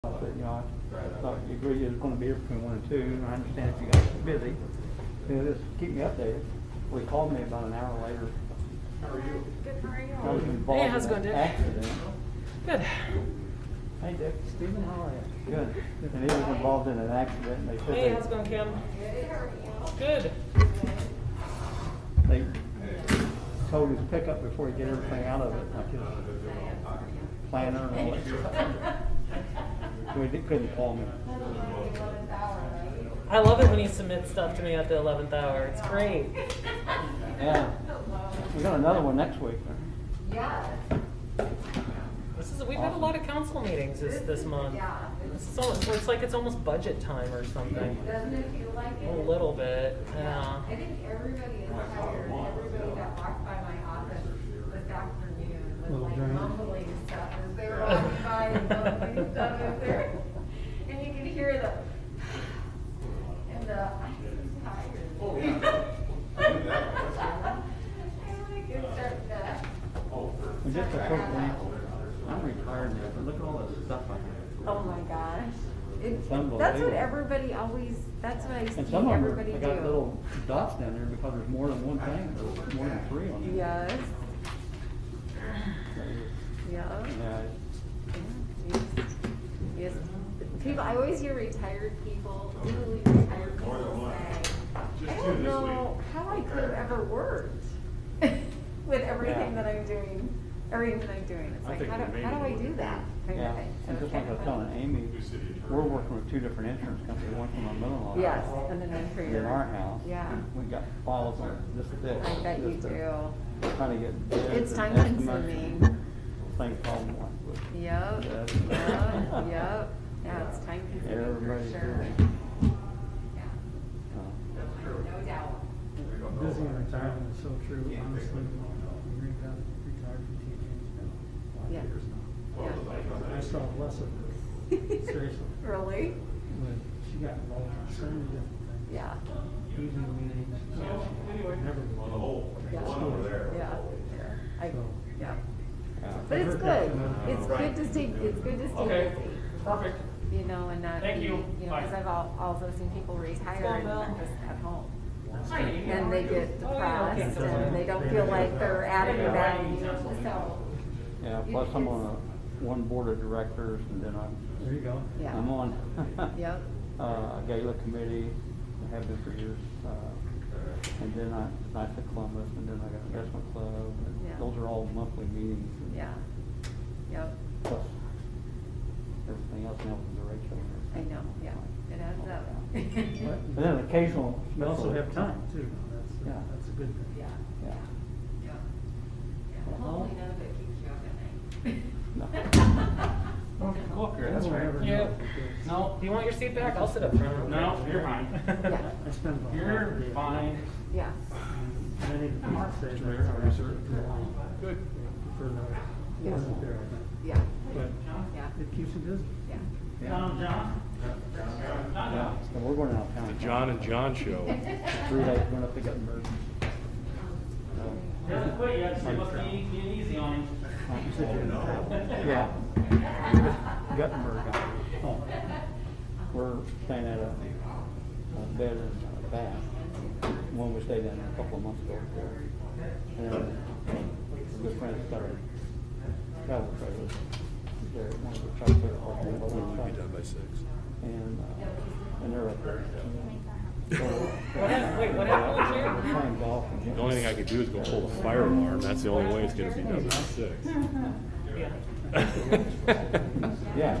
I said, I thought you agreed it was going to be here between 1 and 2, and I understand if you guys are busy. Just keep me updated. Well, he called me about an hour later. How are you? Good, how are you? I was involved Hey, how's it in going, an Dick? accident. Good. Hey, Dick. Steven, how are you? Good. And he was involved in an accident, and they said Hey, how's it going, Kim? Good. they towed his pickup before he get everything out of it, like his planner and all that stuff. So he couldn't call me. I love it when you submit stuff to me at the 11th hour. It's great. Yeah. We got another one next week. We've had a lot of council meetings this month. It's like it's almost budget time or something. Doesn't it feel like it? A little bit, yeah. I think everybody is tired. Everybody that walked by my office this afternoon was like mumbling stuff as they were walking by and mumbling stuff as they're, and you can hear the, and the, I'm tired. Oh, yeah. I'm like, it's starting to. And just a quick thing, I'm retired now, but look at all this stuff I have. Oh my gosh. It's That's unbelievable. what everybody always, that's what I And see some of them, everybody I do. got little dots down there because there's more than one thing, there's more than 3 on it. Yes. Yeah. Yeah. Yes. People, I always hear retired people, newly retired people say, I don't know how I could have ever worked with everything that I'm doing. Everything that I'm doing. It's like, how do I do that? Kind Yeah, of thing. So and just it's like I kind was of telling fun. Amy, we're working with 2 different insurance companies, one for my mother-in-law. Yes, and then one for In your. our house. Yeah. We got files on this thick. I bet you just to- do. Trying to get bids It's and time estimates. consuming. Same problem like with. Yep, that. yep. Yeah, it's time consuming for Everybody's sure. doing it. Yeah. Uh, No doubt. Busy in retirement is so true, honestly. We retired from teaching, it's been 5 Yeah. years now. Yeah. I saw less of her, seriously. Really? When she got involved in so many different things. Yeah. Evening meetings, never. Yeah. Yeah. I, So- yeah. yeah. But it's good. It's good to stay, it's good to stay Okay. busy. Perfect. You know, and not Thank be, you. know, Bye. because I've also seen people retire Go, and Bill. they're just at home. Hi. And they get Oh, yeah, okay. depressed and they don't feel like they're adding value, so. Yeah, plus I'm on one board of directors, and then There you go. Yeah. I'm on Yep. a gala committee, I have been for years, and then Knights of Columbus, and then I got investment club, and Yeah. those are all monthly meetings. and Yeah. Yep. Plus everything else now with the Rachel. I know, yeah. It adds up. And then occasional. You also have time too, Yeah. that's a good thing. Yeah. Yeah. Yeah. Yeah. Hopefully none of it keeps you up at night. No. Okay, Walker, That's right. Yeah. No, do you want your seat back? I'll sit up front. No, you're fine. Yeah. I spend about half You're the day. fine. Yeah. Many people say that's good. Prefer not, Yeah. wasn't there, Yeah. but Yeah. it keeps you busy. Yeah. John? Yeah, so we're going out of town. The John and John show. 3 days going up to Guttenberg. Doesn't quit yet, so you must be being easy on him. Yeah. Guttenberg. Oh, We're staying at a bed and a bath. One we stayed in a couple of months ago. And then a good friend's got a travel trailer. There, one of the trucks there. We'll be done by 6. And they're up there. Wait, what happened with you? We're playing golf. The only thing I could do is go pull the fire alarm. That's the only way it's gonna be done by 6. Yeah,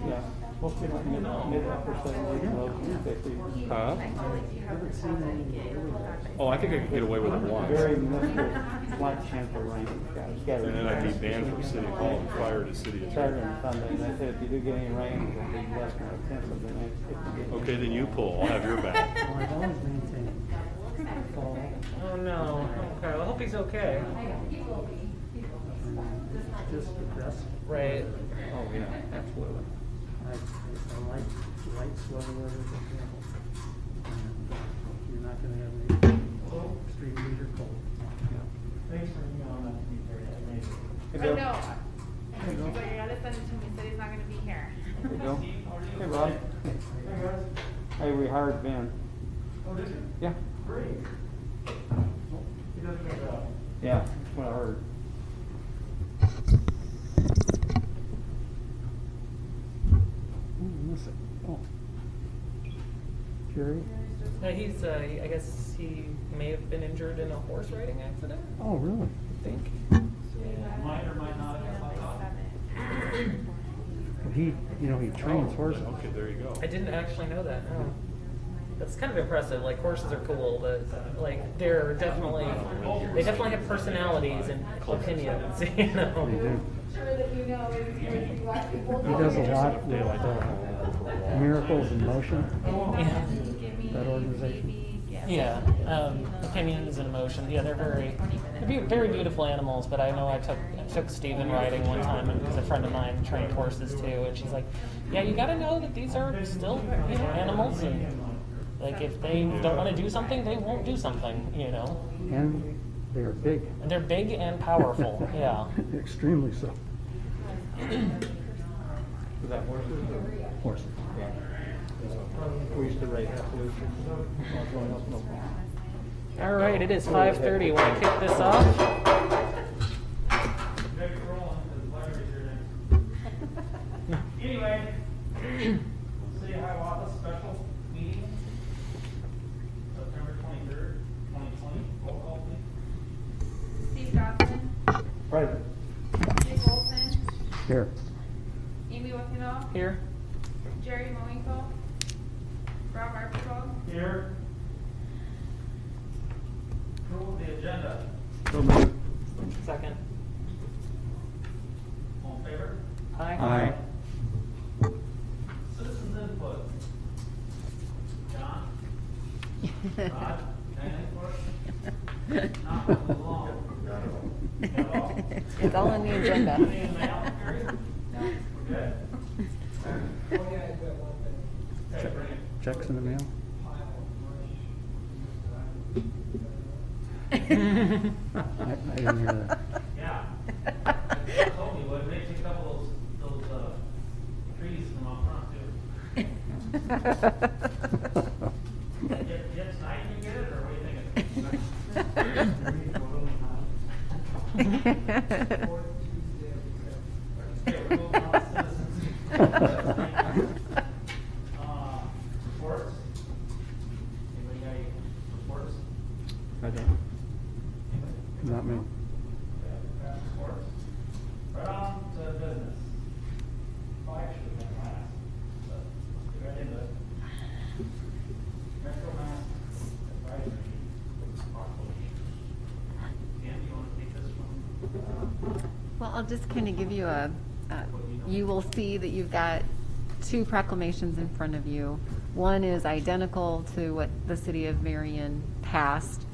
yeah. Supposed to be like mid-upper 70s, low 50s. Huh? haven't seen any really. Oh, I think I could get away with it once. Very minuscule, slight chance of rain. Scattered. And then I'd be banned from City Hall and fired as city Saturday attorney. and Sunday, and they said if you do get any rain, it'll be less than a tenth of the next. If you get Okay, then you pull. I'll have your back. Well, I've always maintained fall, Oh, no. Okay, well, I hope he's okay. just the best. Right. Oh, yeah, absolutely. I like light sweater weather, for example. And you're not gonna have any extreme heat or cold. Thanks for emailing that to me, Terry. That's amazing. Hey, I Bill. know. But you gotta send it to me, he said he's not gonna be here. There you go. Steve, how are you? Hey, Rob. Hey, guys. Hey, we hired Ben. Oh, did you? Yeah. Great. He does a good job. Yeah, that's what I heard. Oh. Jerry? He's, I guess he may have been injured in a horse riding accident, Oh, really? I think. Might or might not have popped off. Well, he trains horses. Okay, there you go. I didn't actually know that, no. That's kind of impressive, like horses are cool, but like they definitely have personalities and opinions, you know? They do. Sure that you know is black people. He does a lot They like of that. miracles in motion, Yeah. that organization. Yeah, opinions and emotions. Yeah, they're very beautiful animals. But I know I took Steven riding one time, and because a friend of mine trained horses too, and she's like, "Yeah, you got to know that these are still animals, and like if they don't want to do something, they won't do something, you know." And they're big. And they're big and powerful. Yeah. Extremely so. Was that horses or? Horses. Yeah. We used to race that too. Growing up in Oklahoma. All right, it is 5:30. Want to kick this off? Maybe we're rolling, because Larry's here next. Anyway, we'll see Hiawatha special meeting, September 23rd, 2020. Roll call, please. Steve Dodson, Present. Dick Olson, Here. Amy Wickendall, Here. Jerry Moinkle, Rob Archibald, Here. Approval of the agenda. So moved. Second. All in favor? Aye. Citizens input. John? Rod? Anything for us? Not moving along. Got it all? It's all on the agenda. Anything in the mail, Gary? No. We're good? Okay, bring it. Checks in the mail? I didn't hear that. Yeah. I told you, would make a couple of those trees from out front too. Get tonight you get it, or what do you think? Okay, we're moving on to citizens. Reports? Anybody got any reports? I don't. Not me. Reports. Right on to business. Well, actually, that last, but let's get right into it. Metro Mass Advisory. Dan, do you want to take this one? Well, I'll just kind of give you you will see that you've got two proclamations in front of you. One is identical to what the city of Marion passed.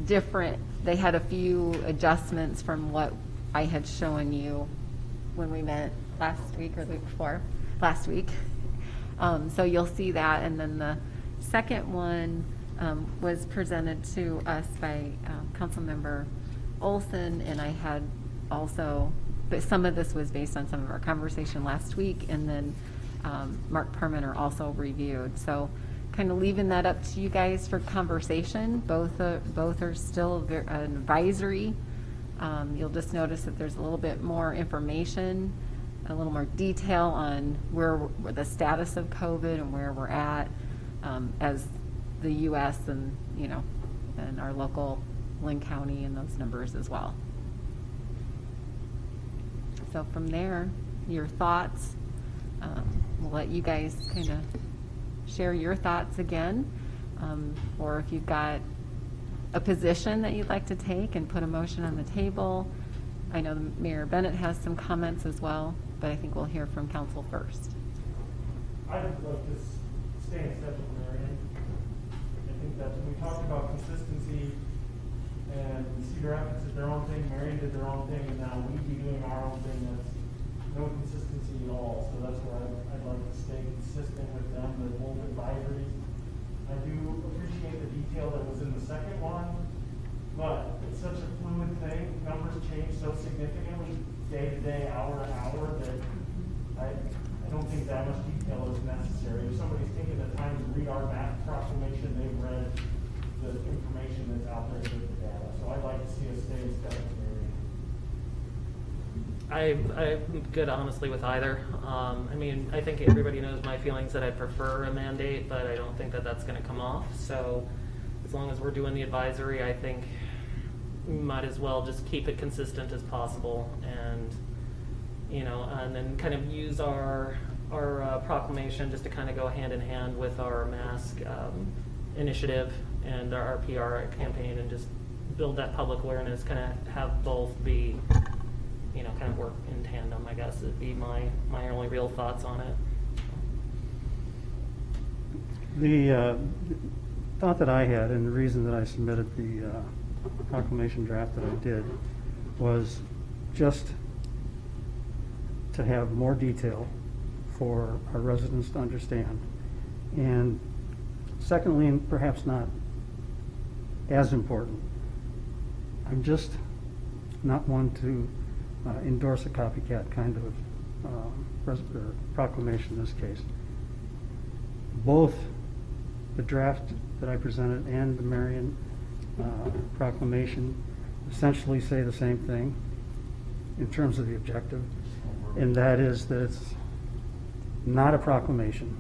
Different, they had a few adjustments from what I had shown you when we met last week or the week before, last week. So you'll see that. And then the second one was presented to us by Councilmember Olson, and I had also, but some of this was based on some of our conversation last week, and then Mark Perminer also reviewed. So kind of leaving that up to you guys for conversation. Both are still an advisory. You'll just notice that there's a little bit more information, a little more detail on where the status of COVID and where we're at as the U.S. and, and our local Lynn County and those numbers as well. So from there, your thoughts, we'll let you guys kind of share your thoughts again, or if you've got a position that you'd like to take and put a motion on the table. I know Mayor Bennett has some comments as well, but I think we'll hear from council first. I'd like to stay in step with Marion. I think that when we talked about consistency, and Cedar Rapids did their own thing, Marion did their own thing, and now we'd be doing our own thing. That's no consistency at all. So that's where I'd like to stay consistent with them, the both advisories. I do appreciate the detail that was in the second one, but it's such a fluid thing. Numbers change so significantly day to day, hour to hour, that I I don't think that much detail is necessary. If somebody's taking the time to read our math proclamation, they've read the information that's out there with the data. So I'd like to see us stay in step with Marion. I'm good, honestly, with either. I mean, I think everybody knows my feelings that I prefer a mandate, but I don't think that that's going to come off. So as long as we're doing the advisory, I think we might as well just keep it consistent as possible, and and then kind of use our proclamation just to kind of go hand in hand with our mask initiative and our PR campaign, and just build that public awareness. Kind of have both be, kind of work in tandem. I guess would be my only real thoughts on it. The thought that I had, and the reason that I submitted the proclamation draft that I did, was just to have more detail for our residents to understand. And secondly, and perhaps not as important, I'm just not one to endorse a copycat kind of proclamation in this case. Both the draft that I presented and the Marion proclamation essentially say the same thing in terms of the objective, and that is that it's not a proclamation,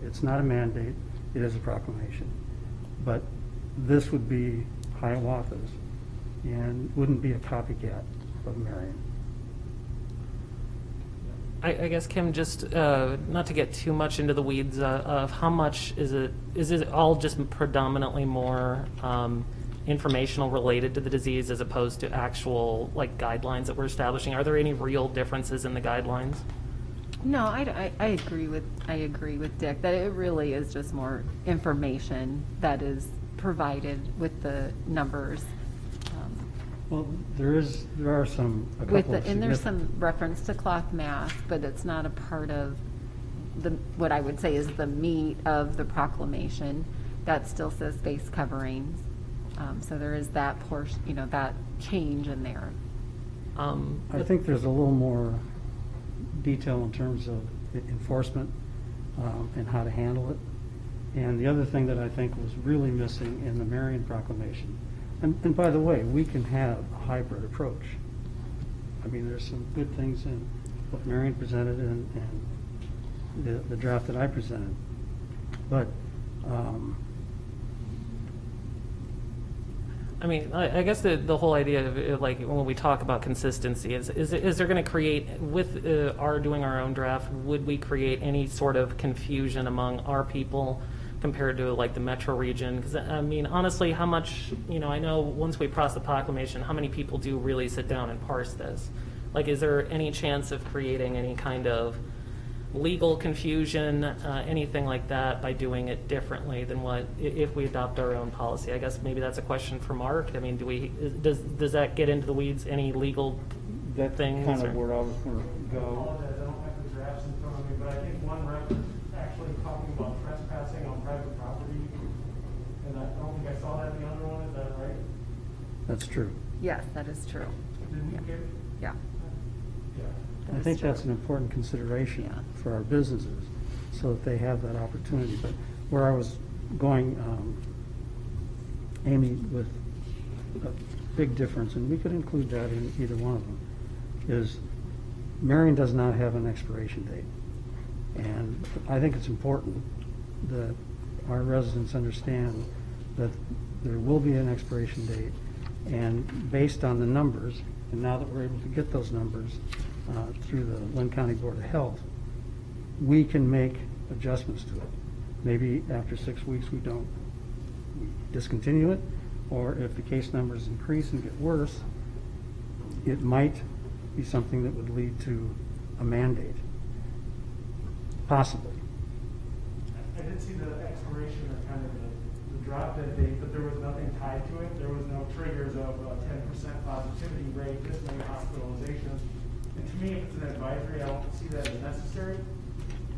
it's not a mandate, it is a proclamation. But this would be Hiawatha's and wouldn't be a copycat of Marion. I guess, Kim, just not to get too much into the weeds of how much is it all just predominantly more informational related to the disease as opposed to actual guidelines that we're establishing? Are there any real differences in the guidelines? No, I agree with Dick that it really is just more information that is provided with the numbers. Well, there are some, a couple of and there's some reference to cloth mask, but it's not a part of what I would say is the meat of the proclamation. That still says face coverings. So there is that portion, that change in there. I think there's a little more detail in terms of enforcement and how to handle it. And the other thing that I think was really missing in the Marion proclamation, and by the way, we can have a hybrid approach. I mean, there's some good things in what Marion presented and the draft that I presented. But I mean, I guess the whole idea of when we talk about consistency is there going to create, with our doing our own draft, would we create any sort of confusion among our people compared to the metro region? Because I mean, honestly, how much, I know once we pass the proclamation, how many people do really sit down and parse this? Is there any chance of creating any kind of legal confusion, anything like that, by doing it differently than what if we adopt our own policy? I guess maybe that's a question for Mark. I mean, does that get into the weeds? Any legal That's things? kind of where I was going to I go. apologize, I don't have the drafts in front of me, but I think one reference actually talking about trespassing on private property, and I don't think I saw that in the other one. Is that right? that's true. Yes, that is true. Didn't you get? Yeah. Yeah. I think that's an important consideration for our businesses, so that they have that opportunity. But where I was going, Amy, with a big difference, and we could include that in either one of them, is Marion does not have an expiration date. And I think it's important that our residents understand that there will be an expiration date, and based on the numbers, and now that we're able to get those numbers through the Lynn County Board of Health, we can make adjustments to it. Maybe after 6 weeks we discontinue it, or if the case numbers increase and get worse, it might be something that would lead to a mandate, possibly. I did see the expiration or kind of the drop dead date, but there was nothing tied to it. There was no triggers of 10% positivity rate, this many hospitalizations. And to me, if it's an advisory, I don't see that as necessary,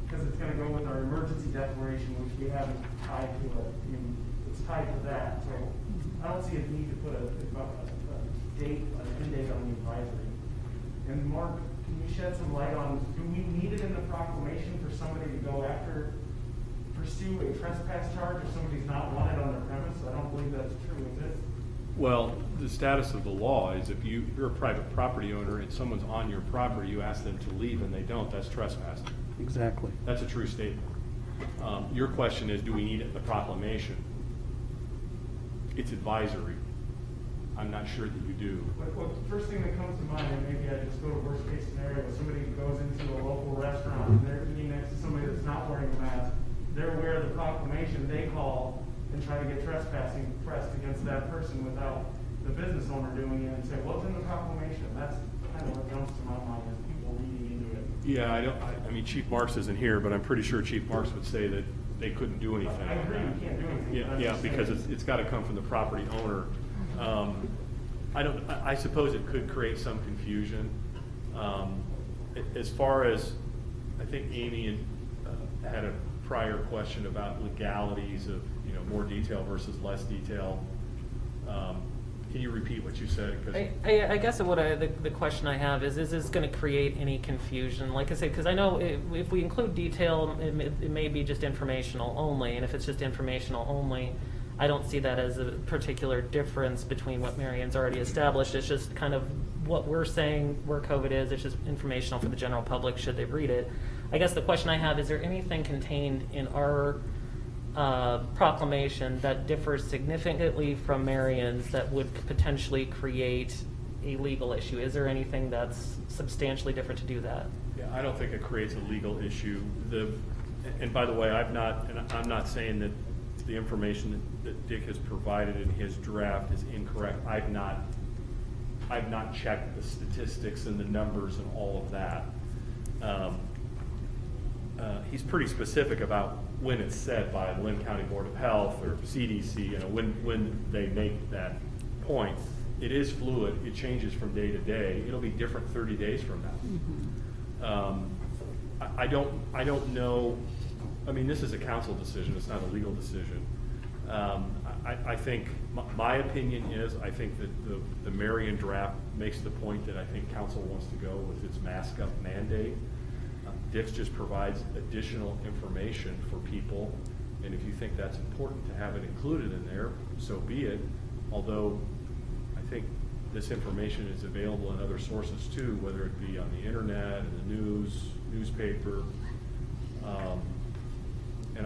because it's going to go with our emergency declaration, which we haven't tied to it. I mean, it's tied to that. So I don't see a need to put a date, an end date on the advisory. And Mark, can you shed some light on, do we need it in the proclamation for somebody to go after, pursue a trespass charge if somebody's not wanted on their premise? I don't believe that's true, is it? Well, the status of the law is if you're a private property owner and someone's on your property, you ask them to leave and they don't, that's trespassing. Exactly. That's a true statement. Your question is, do we need it in the proclamation? It's advisory. I'm not sure that you do. What the first thing that comes to mind, and maybe I just go to worst case scenario, is somebody goes into a local restaurant and they're eating next to somebody that's not wearing a mask. They're aware of the proclamation, they call and try to get trespassing pressed against that person without the business owner doing it and say, what's in the proclamation? That's kind of what jumps to my mind, is people reading into it. Yeah, I mean, Chief Marks isn't here, but I'm pretty sure Chief Marks would say that they couldn't do anything. I agree, you can't do anything. Yeah, but I'm yeah, just because saying- it's got to come from the property owner. I suppose it could create some confusion. As far as, I think Amy had a prior question about legalities of, more detail versus less detail. Can you repeat what you said? 'Cause I guess the question I have is this going to create any confusion? Like I said, because I know if we include detail, it may be just informational only, and if it's just informational only, I don't see that as a particular difference between what Marion's already established. It's just kind of what we're saying where COVID is. It's just informational for the general public should they read it. I guess the question I have, is there anything contained in our proclamation that differs significantly from Marion's that would potentially create a legal issue? Is there anything that's substantially different to do that? Yeah, I don't think it creates a legal issue. And by the way, I'm not saying that the information that Dick has provided in his draft is incorrect. I've not checked the statistics and the numbers and all of that. He's pretty specific about when it's said by the Lynn County Board of Health or CDC, when they make that point. It is fluid. It changes from day to day. It'll be different 30 days from now. I don't know. I mean, this is a council decision. It's not a legal decision. I think my opinion is I think that the Marion draft makes the point that I think council wants to go with its mask up mandate. Dick's just provides additional information for people, and if you think that's important to have it included in there, so be it. Although I think this information is available in other sources too, whether it be on the internet, in the newspaper, and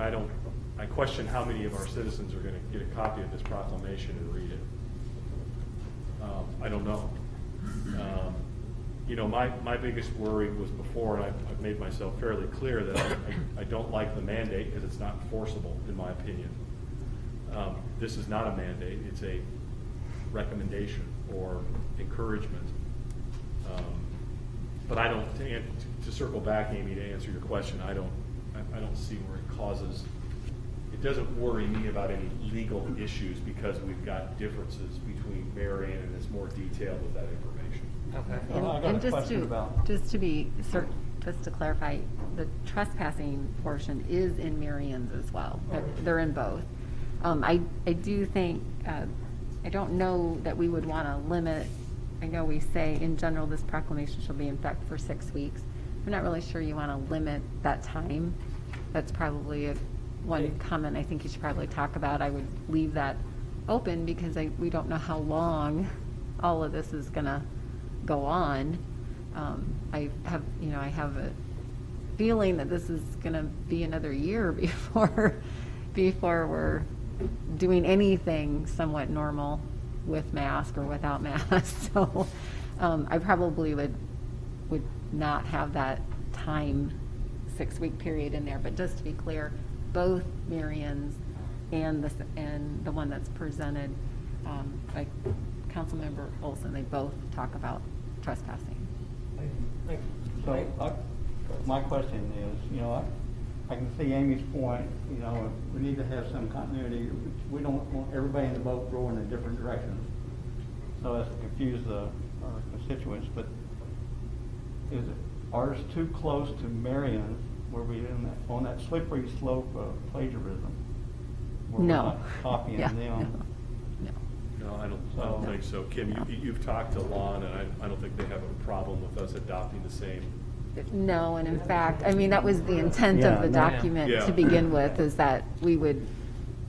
I question how many of our citizens are going to get a copy of this proclamation and read it. I don't know. My biggest worry was before, and I've made myself fairly clear that I don't like the mandate because it's not enforceable, in my opinion. This is not a mandate; it's a recommendation or encouragement. But I don't. To circle back, Amy, to answer your question, I don't see where it causes. It doesn't worry me about any legal issues because we've got differences between Marion and it's more detailed with that information. Okay. Well, I got And a question about. just to be certain, just to clarify, the trespassing portion is in Marion's as well. They're in both. I do think, I don't know that we would want to limit, I know we say in general this proclamation shall be in effect for 6 weeks. I'm not really sure you want to limit that time. That's probably one comment I think you should probably talk about. I would leave that open because we don't know how long all of this is going to go on. I have a feeling that this is going to be another year before we're doing anything somewhat normal with mask or without mask. So I probably would not have that time 6-week period in there. But just to be clear, both Marion's and the one that's presented by Councilmember Olson, they both talk about trespassing. So my question is, I can see Amy's point, we need to have some continuity. We don't want everybody in the boat going in different directions so as to confuse our constituents, but is it ours too close to Marion where we on that slippery slope of plagiarism? Where No. we're not copying Yeah, them. no. No, I don't think so. Kim, you've talked to Lon, and I don't think they have a problem with us adopting the same. No, and in fact, I mean, that was the intent Yeah, of the no. document Yeah. to begin with, is that we would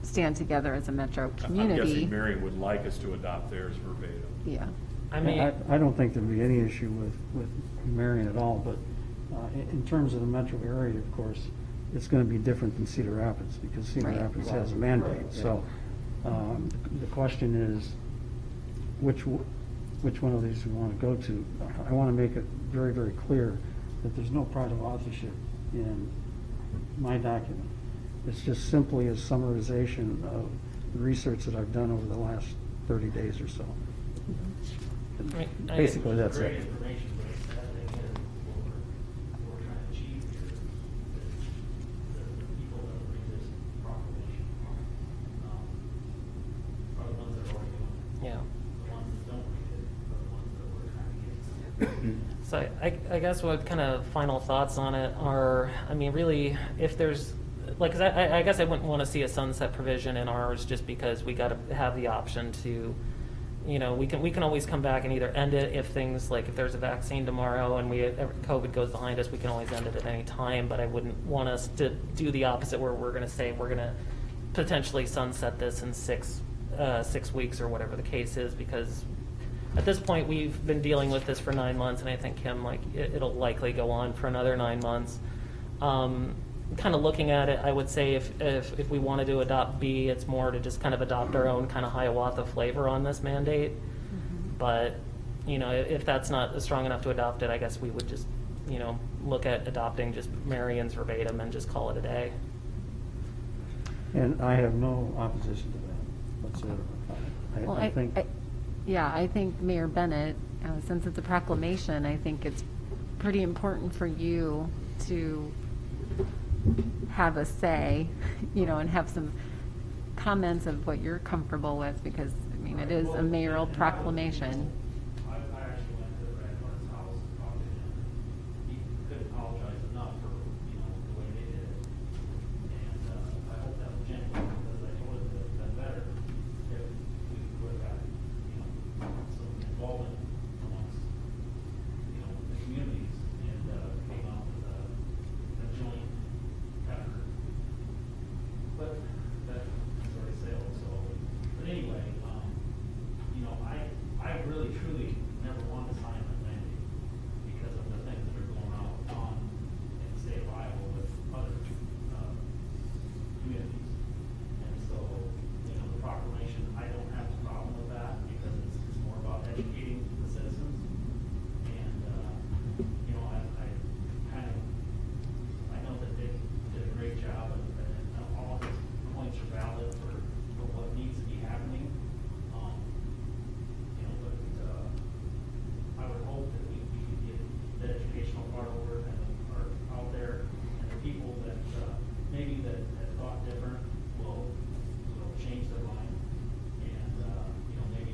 stand together as a metro I'm community. guessing Marion would like us to adopt theirs verbatim. Yeah. I mean, I don't think there'd be any issue with Marion at all, but in terms of the metro area, of course, it's going to be different than Cedar Rapids, because Cedar Right. Rapids has a mandate. So the question is, which one of these we want to go to? I want to make it very, very clear that there's no pride of authorship in my document. It's just simply a summarization of the research that I've done over the last 30 days or so. I- Basically, that's Great it. information, but it's that thing is what we're trying to achieve here is the people that read this proclamation are the ones that are already doing it. yeah. The ones that don't read it are the ones that we're trying to get. So I guess what kind of final thoughts on it are, I mean, really, if there's, like, 'cause I guess I wouldn't want to see a sunset provision in ours just because we got to have the option to, you know, we can always come back and either end it if things, like if there's a vaccine tomorrow and COVID goes behind us, we can always end it at any time, but I wouldn't want us to do the opposite where we're going to say we're going to potentially sunset this in 6 weeks or whatever the case is, because at this point, we've been dealing with this for 9 months, and I think, Kim, like, it'll likely go on for another 9 months. Kind of looking at it, I would say if we wanted to adopt B, it's more to just kind of adopt our own kind of Hiawatha flavor on this mandate. But, you know, if that's not strong enough to adopt it, I guess we would just, you know, look at adopting just Marion's verbatim and just call it a day. And I have no opposition to that whatsoever. Well, I think. Yeah, I think Mayor Bennett, since it's a proclamation, I think it's pretty important for you to have a say, you know, and have some comments of what you're comfortable with, because, I mean, it is a mayoral proclamation. I actually went to Brad Norton's house and talked to him. He couldn't apologize enough for, you know, the way they did it. And I hope that was genuine, because I told him that it'd been better if we would have got, you know, some involvement amongst, you know, the communities and came out with a joint effort. But that sort of sailed, so, but anyway, you know, I really truly never wanted to sign that mandate because of the things that are going on in the state of Iowa with other communities. And so, you know, the proclamation, I don't have a problem with that because it's more about educating the citizens. And, you know, I kind of, I know that they did a great job and all of his points are valid for what needs to be happening. You know, but I would hope that we could get the educational part over and are out there, and the people that maybe that thought different will change their mind, and you know, maybe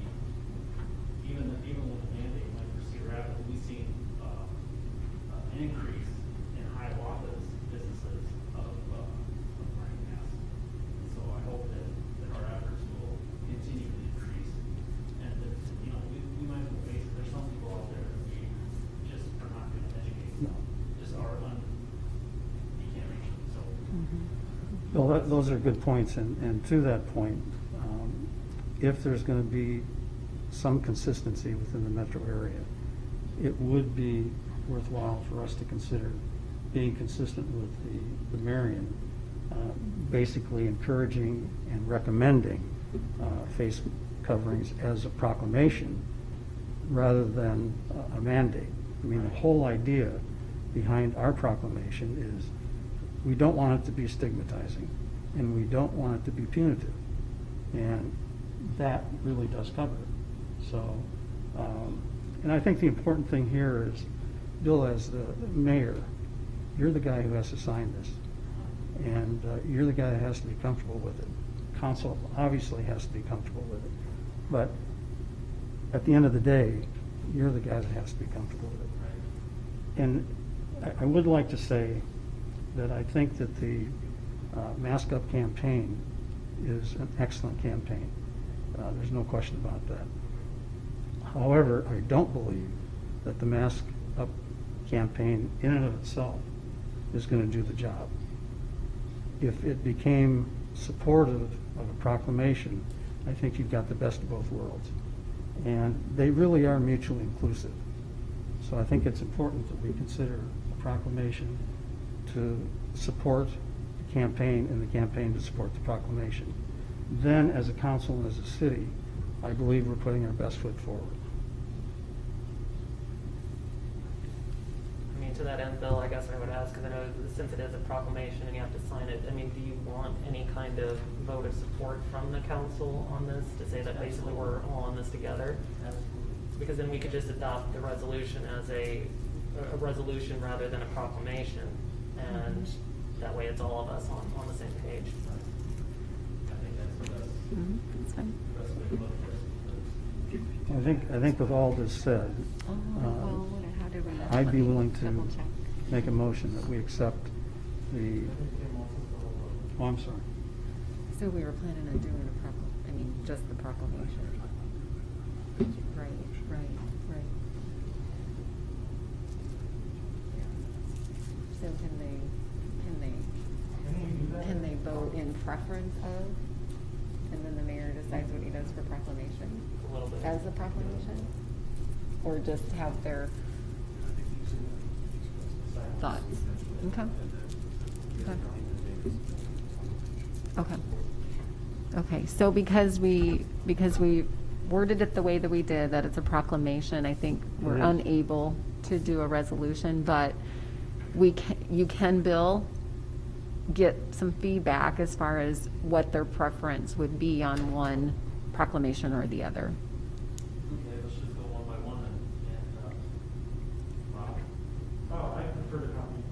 even when the mandate went for Cedar Rapids, we've seen an increase in Hiawatha's businesses of wearing masks. And so I hope that our efforts will continue to increase, and that, you know, we might as well face it, there's some people out there that we just are not going to educate, just are you can't reach them, so. Well, those are good points, and to that point, if there's going to be some consistency within the metro area, it would be worthwhile for us to consider being consistent with the Marion, basically encouraging and recommending face coverings as a proclamation rather than a mandate. I mean, the whole idea behind our proclamation is we don't want it to be stigmatizing, and we don't want it to be punitive. And that really does cover it. So, and I think the important thing here is, Bill, as the mayor, you're the guy who has to sign this. And you're the guy that has to be comfortable with it. Council obviously has to be comfortable with it. But at the end of the day, you're the guy that has to be comfortable with it. And I would like to say that I think that the Mask Up campaign is an excellent campaign. There's no question about that. However, I don't believe that the Mask Up campaign in and of itself is going to do the job. If it became supportive of a proclamation, I think you've got the best of both worlds. And they really are mutually inclusive. So I think it's important that we consider a proclamation to support the campaign and the campaign to support the proclamation. Then, as a council and as a city, I believe we're putting our best foot forward. I mean, to that end, Bill, I guess I would ask, because I know since it is a proclamation and you have to sign it, I mean, do you want any kind of vote of support from the council on this to say that basically we're all on this together? Because then we could just adopt the resolution as a resolution rather than a proclamation, and that way it's all of us on the same page. That's fine. I think with all this said, Well, how do we? I'd be let me willing double to check. make a motion that we accept the, oh, I'm sorry. So we were planning on doing just the proclamation. Right. So can they vote in preference of, and then the mayor decides what he does for proclamation? A little bit. As a proclamation? Or just have their thoughts? Okay, so because we worded it the way that we did, that it's a proclamation, I think we're It is. unable to do a resolution, but you can, Bill, get some feedback as far as what their preference would be on one proclamation or the other. Okay, let's just go one by one and Rob? Oh, I prefer to copy,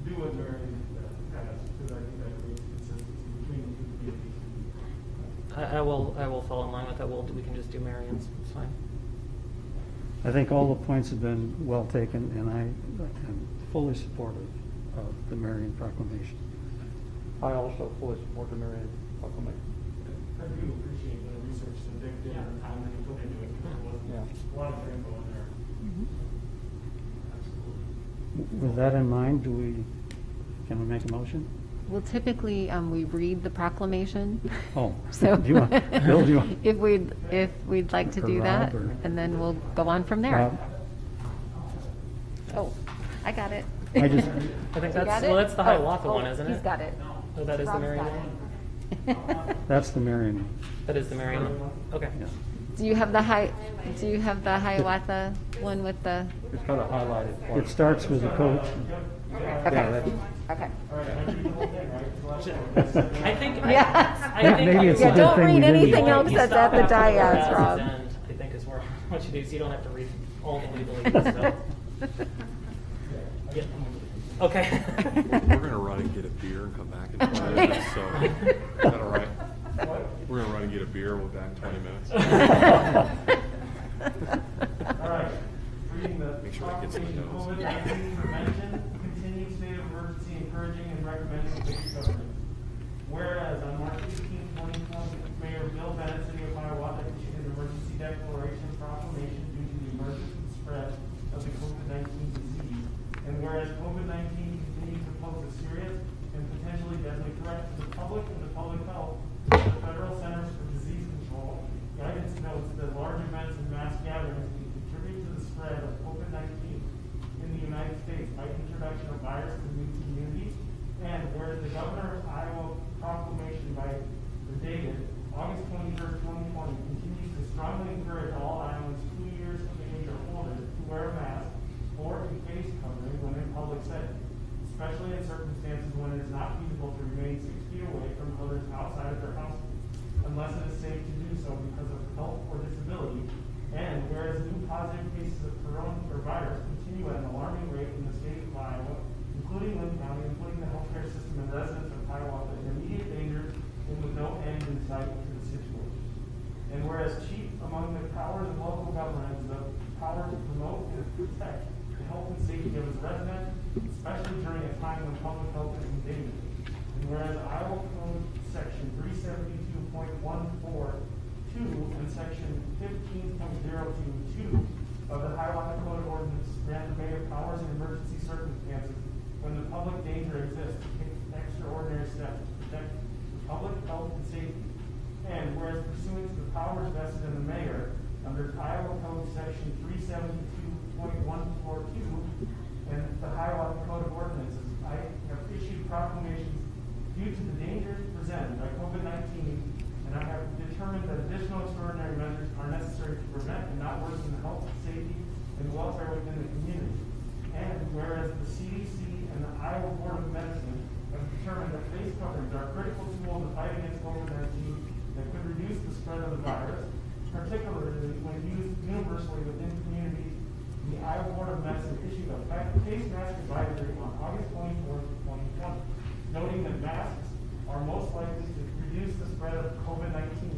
do what Marion has, because I think that creates consistency between the two communities. I will fall in line with that. We can just do Marion's. It's fine. I think all the points have been well taken, and I am fully supportive of the Marion proclamation. I also fully support the Marion proclamation. I do appreciate the research that Dick did and the time that he put into it, because there was Yeah. a lot of info in there. With that in mind, can we make a motion? Well, typically, we read the proclamation. Oh, So, do you want, Bill, do you want? if we'd like to Or do that, Rob, or- and then we'll go on from there. Rob? Oh, I got it. I just- I think You got it? that's the Hiawatha one, isn't it? He's got it. Oh, that is the Rob's Marion got one? it. That's the Marion. That is the Marion one? Okay. Yeah. Do you have the Hiawatha one with the? It's kind of highlighted. part. It starts with a coach. Okay. that's- Okay. All right, I read the whole thing, right? I think. Yes. I think Maybe it's a Yeah, good don't thing we read didn't- anything else You that's stop at the after dais, whereas Rob. end, I think is what you do, so you don't have to read all the legalese stuff. Yeah. Okay. We're gonna run and get a beer and come back in 20 minutes, so, is that all right? We're gonna run and get a beer and we'll be back in 20 minutes. All right, reading the Make sure I get some proclamation, notes. COVID-19 prevention, continued state of emergency, encouraging and recommending safe government. Whereas on March 18, 2020, Mayor Bill Bennett, City of Hiawatha, issued an emergency declaration proclamation due to the emergency spread of the COVID-19 disease. And whereas COVID-19 continues to pose a serious and potentially deadly threat to the public and the public health, the Federal Centers for Disease Control guidance notes that large events and mass gatherings can contribute to the spread of COVID-19 in the United States by introduction of virus to new communities. And whereas the Governor of Iowa proclamation by the dated August 23rd, 2020 continues to strongly encourage all Iowans 2 years of age or older to wear a mask or a face covering when in public setting, especially in circumstances when it is not feasible to remain 6 feet away from others outside of their household, unless it is safe to do so because of health or disability. And whereas new positive cases of coronavirus continue at an alarming rate in the state of Iowa, including Lynn County, and putting the healthcare system and residents of Hiawatha in immediate danger and with no end in sight to the situation. And whereas chief among the powers of local government is the power to promote and protect the health and safety of its residents, especially during a time when public health is in danger. And whereas Iowa Code Section 372.14 2 and section 15.022 of the Hiawatha Code of Ordinance grant the mayor powers in emergency circumstances when the public danger exists to take extraordinary steps to protect the public health and safety. And whereas pursuant to the powers vested in the mayor under Iowa Code section 372.142 and the Hiawatha Code of Ordinances, I have issued proclamations due to the dangers presented by COVID-19, and I have determined that additional extraordinary measures are necessary to prevent and not worsen the health, safety, and welfare within the community. And whereas the CDC and the Iowa Board of Medicine have determined that face coverings are a critical tool in the fight against COVID-19 that could reduce the spread of the virus, particularly when used universally within communities, the Iowa Board of Medicine issued a face mask advisory on August 24th, 2020, noting that masks are most likely to reduce the spread of COVID-19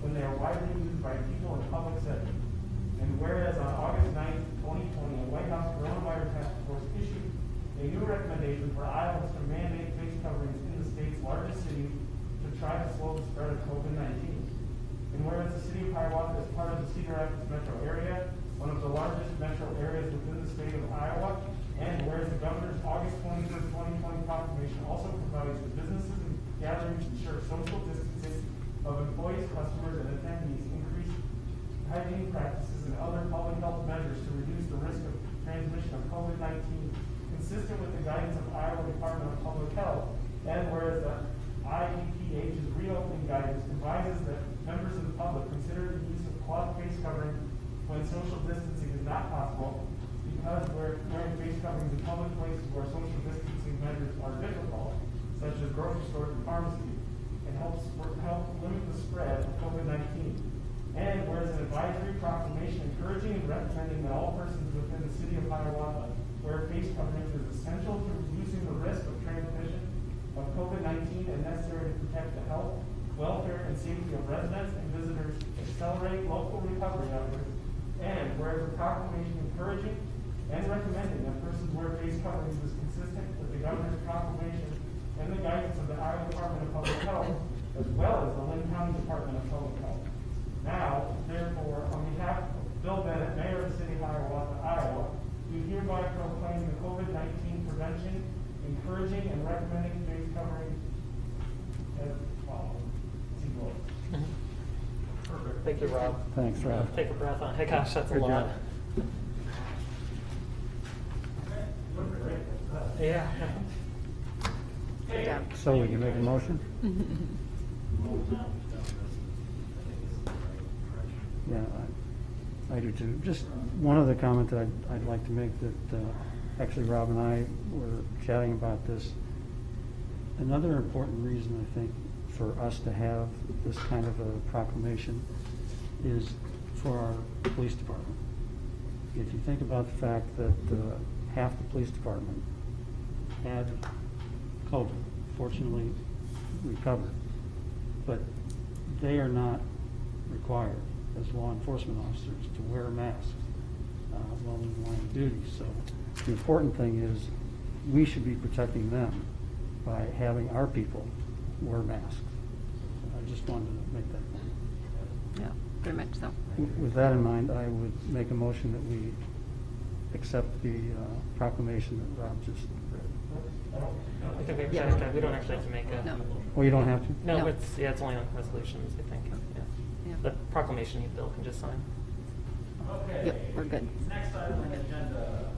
when they are widely used by people in public settings. And whereas on August 9th, 2020, a White House coronavirus task force issued a new recommendation for Iowans to mandate face coverings in the state's largest city to try to slow the spread of COVID-19. And whereas the city of Hiawatha is part of the Cedar Rapids metro area, one of the largest metro areas within the state of Iowa, and whereas the governor's August 23rd, 2020 proclamation also provides that businesses and gatherings ensure social distancing of employees, customers, and attendees, increase hygiene practices, and other public health measures to reduce the risk of transmission of COVID-19, consistent with the guidance of Iowa Department of Public Health, and whereas the IEPH's reopening guidance advises that members of the public consider the use of cloth face covering when social distancing is not possible, because wearing face coverings in public places where social distancing measures are difficult, such as grocery stores and pharmacies, and help limit the spread of COVID-19. And whereas an advisory proclamation encouraging and recommending that all persons within the city of Hiawatha wear face coverings is essential to reducing the risk of transmission of COVID-19 and necessary to protect the health, welfare, and safety of residents and visitors, accelerate local recovery efforts. And whereas a proclamation encouraging and recommending that persons wear face coverings is consistent with the governor's proclamation and the guidance of the Iowa Department of Public Health, as well as the Lynn County Department of Public Health. Now, therefore, on behalf of Bill Bennett, Mayor of the City of Hiawatha, Iowa, do hereby proclaim the COVID-19 prevention, encouraging, and recommending face coverings as follows. See you. Perfect. Thank you, Rob. Thanks, Rob. Take a breath on. Hey, gosh, that's Good a lot. job. Yeah. Good job. So we can make a motion? Yeah, I do too. Just one other comment that I'd like to make that actually Rob and I were chatting about this. Another important reason I think for us to have this kind of a proclamation is for our police department. If you think about the fact that half the police department had COVID, fortunately recovered, but they are not required as law enforcement officers to wear masks while in the line of duty. So the important thing is we should be protecting them by having our people wear masks. I just wanted to make that point. Yeah, very much so. With that in mind, I would make a motion that we accept the proclamation that Rob just read. I think we actually, we don't actually have to make a. No. Oh, you don't have to? No, No. it's only on resolutions, I think. Yeah. Yeah. The proclamation you, Bill, can just sign. Okay. Yep, we're good. Next item on the agenda,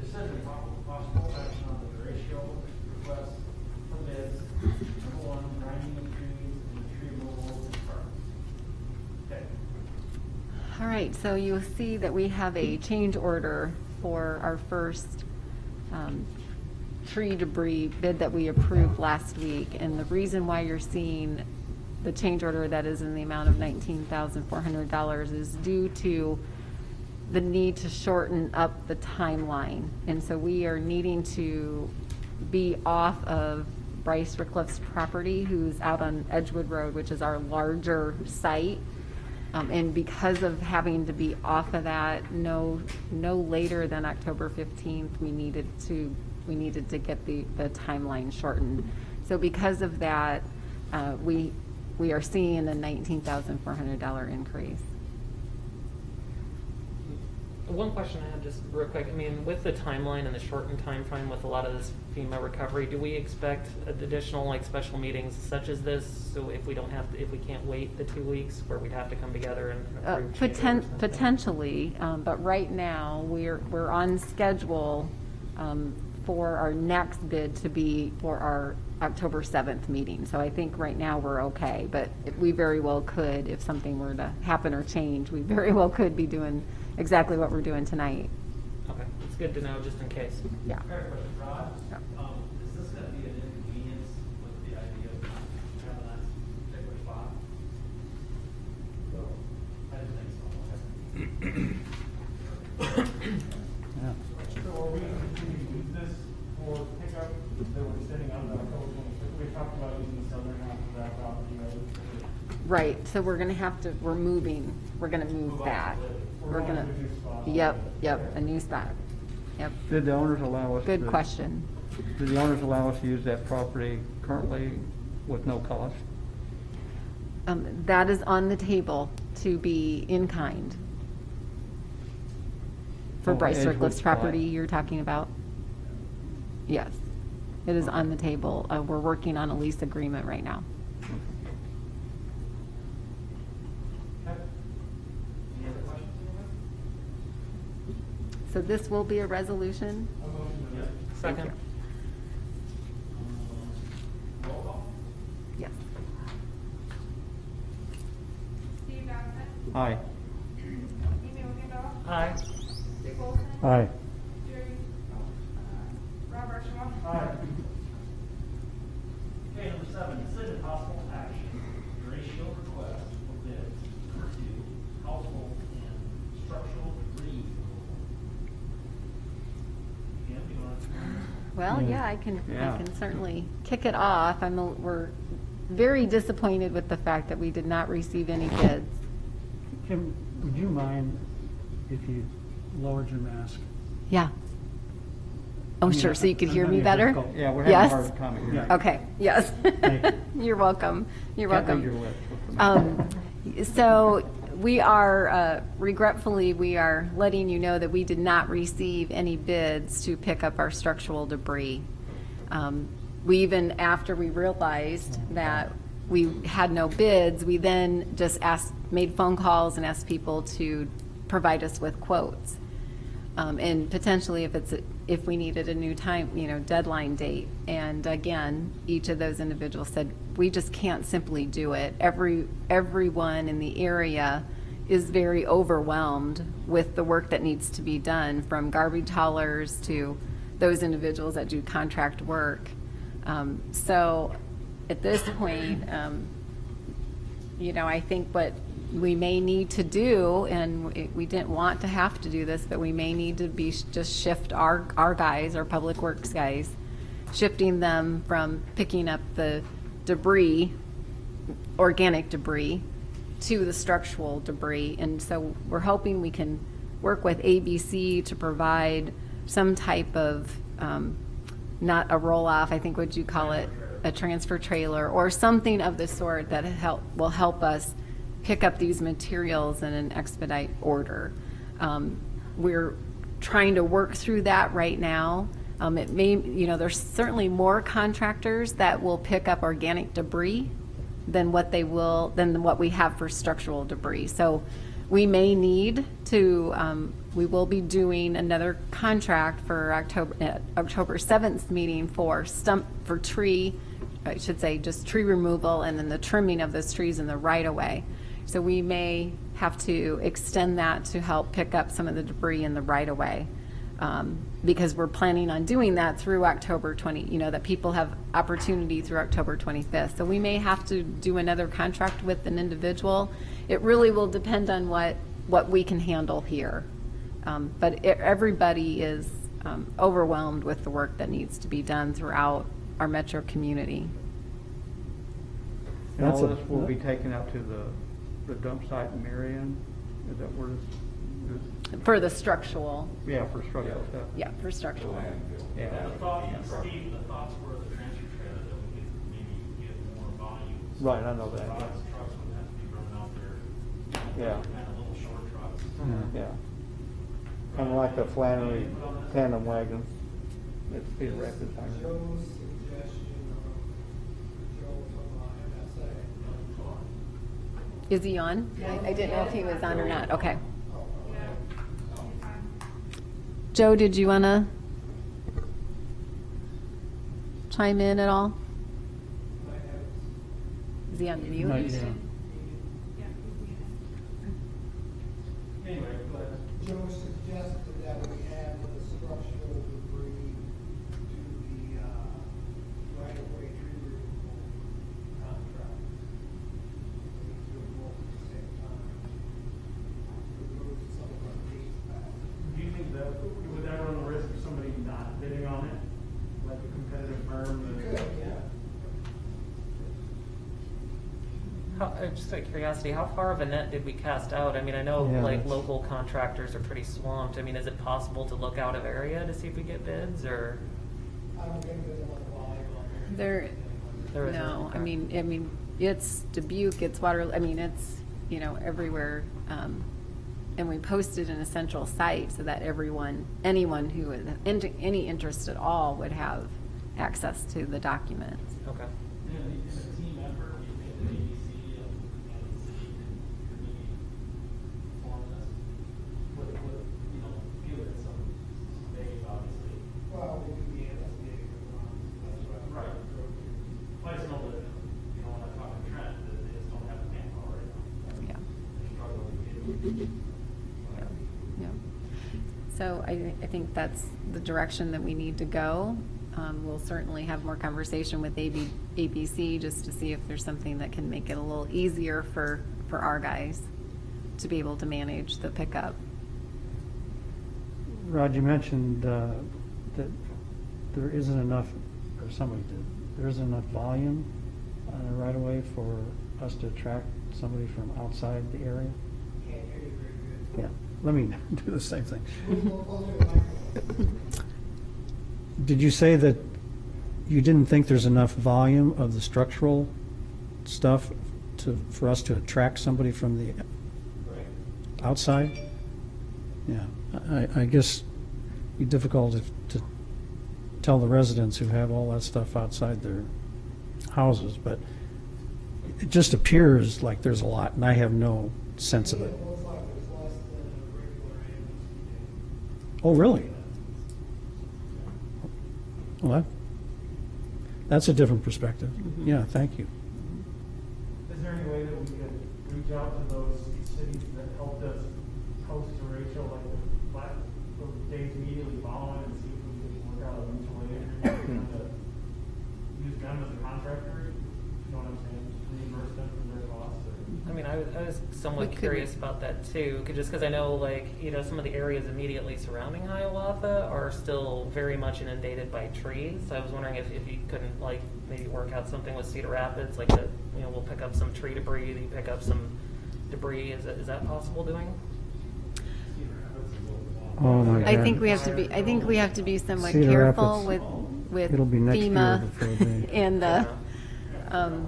decision possible action on the ratio request for bids. Number one, grinding of trees and tree removal department. Okay. All right, so you'll see that we have a change order for our first tree debris bid that we approved last week. And the reason why you're seeing the change order that is in the amount of $19,400 is due to the need to shorten up the timeline. And so we are needing to be off of Bryce Rickliff's property, who's out on Edgewood Road, which is our larger site. And because of having to be off of that no later than October 15th, we needed to get the timeline shortened. So because of that, we we are seeing a $19,400 increase. One question I had just real quick, I mean, with the timeline and the shortened time frame with a lot of this FEMA recovery, do we expect additional like special meetings such as this? So if we don't have, if we can't wait the 2 weeks where we'd have to come together and approve change orders and stuff? Potentially, but right now, we're on schedule for our next bid to be for our October 7th meeting. So I think right now we're okay, but we very well could, if something were to happen or change, we very well could be doing exactly what we're doing tonight. Okay, it's good to know just in case. Yeah. Fair question, Rod. Yeah. Is this gonna be an inconvenience with the idea of having that particular spot? I didn't think so. Yeah. So are we going to use this for pickup that we're sitting on the October 25th? We talked about using the southern half of that property, right? Right, so we're gonna have to, we're gonna move that. We're gonna, yep, a new spot. Yep, Did the owners allow us? good to- question. Did the owners allow us to use that property currently with no cost? That is on the table to be in kind. For Oh, Bryce Edgewood Strickliff's spot. property you're talking about? Yes, it is on the table. We're working on a lease agreement right now. Any other questions? So this will be a resolution? Second. Roll call? Yes. Steve Johnson, Aye. Amy Wickendall, Aye. Dick Olson, Aye. Jerry, Rob Archibald. Aye. Okay, number 7, consider possible action, ratio request for bids to household and structural debris. Kim, you want to? Well, Yeah. yeah, I can Yeah. certainly kick it off. We're very disappointed with the fact that we did not receive any bids. Kim, would you mind if you lowered your mask? Yeah. Oh, sure, so you could hear me better? Yeah, we're having a Yes? hard time hearing. Yeah. Okay, yes. Thank you. You're welcome. You're Can't welcome. read your lips. What's the matter? So we are, regretfully, we are letting you know that we did not receive any bids to pick up our structural debris. We even, after we realized that we had no bids, we then just made phone calls and asked people to provide us with quotes. And potentially if we needed a new time, deadline date. And again, each of those individuals said, we just can't simply do it. Everyone in the area is very overwhelmed with the work that needs to be done, from garbage haulers to those individuals that do contract work. So at this point, I think what we may need to do, and we didn't want to have to do this, but we may need to just shift our guys, our public works guys, shifting them from picking up the debris, organic debris, to the structural debris. And so we're hoping we can work with ABC to provide some type of, not a roll-off, I think, would you call it, a transfer trailer or something of the sort that will help us pick up these materials in an expedite order. We're trying to work through that right now. It may, there's certainly more contractors that will pick up organic debris than what we have for structural debris. So we may need to, we will be doing another contract for October 7th meeting for tree, I should say just tree removal and then the trimming of those trees in the right of way. So we may have to extend that to help pick up some of the debris in the right of way. Because we're planning on doing that through October 20, that people have opportunity through October 25th. So we may have to do another contract with an individual. It really will depend on what we can handle here. But everybody is overwhelmed with the work that needs to be done throughout our metro community. And all this will be taken out to the dump site in Marion? Is that where it's? For the structural, Yeah, for structural stuff. yeah, for structural. Yeah. The thoughts were the transfer trailer that we could maybe get more volumes Right, I know that. Lots of trucks would have to be run out there. Yeah. Kind of little short trucks. Yeah. Kind of like the Flannery tandem wagons at Cedar Rapids. Joe's suggestion of Joe from MSA. Is he on? I didn't know if he was on or not. Okay. Joe, did you want to chime in at all? Is he on mute? Right, yeah. Anyway, but Joe suggested that we add the structural debris to the right-of-way tree removal contract. We do both at the same time. Remove some of our gates back. Do you think that, would that run the risk of somebody not bidding on it? Like a competitive firm? Good, yeah. Just out of curiosity, how far of a net did we cast out? I mean, I know Yeah, like that's- local contractors are pretty swamped. I mean, is it possible to look out of area to see if we get bids, or? I don't think there's enough volume on there. There isn't, No, I okay. mean, it's Dubuque, it's Water, I mean, it's, everywhere. And we posted an essential site so that anyone who had any interest at all would have access to the documents. Okay. It's a team effort, you think the ABC and the city can maybe form this with, give it some space, obviously. Well, we do the investigating runs, that's what I'm. Right. I just know that, when I talk to Trent, that they just don't have the manpower right now. Yeah. They're struggling to get. Yeah. So I think that's the direction that we need to go. We'll certainly have more conversation with ABC just to see if there's something that can make it a little easier for our guys to be able to manage the pickup. Rod, you mentioned that there isn't enough, or somebody did, there isn't enough volume on a right of way for us to attract somebody from outside the area? Can't hear you very good. Yeah, let me do the same thing. Move a little closer to the microphone. Did you say that you didn't think there's enough volume of the structural stuff for us to attract somebody from the outside? Yeah, I guess it'd be difficult to tell the residents who have all that stuff outside their houses, but it just appears like there's a lot, and I have no sense of it. It looks like there's less than a regular ambulance. Oh, really? Well, that's a different perspective. Yeah, thank you. Is there any way that we could reach out to those cities that helped us post to Rachel, like the days immediately following, and see if we could work out a mutual aid agreement to use them as a contractor? You know what I'm saying? Just reimburse them for their costs, or? I mean, I was somewhat We could- curious about that too, just because I know, some of the areas immediately surrounding Hiawatha are still very much inundated by trees. So I was wondering if you couldn't, maybe work out something with Cedar Rapids, we'll pick up some tree debris, you pick up some debris. Is that possible doing? Oh, my God. I think we have to be somewhat Cedar careful Rapids. with It'll be next year FEMA before they- and the, Yeah.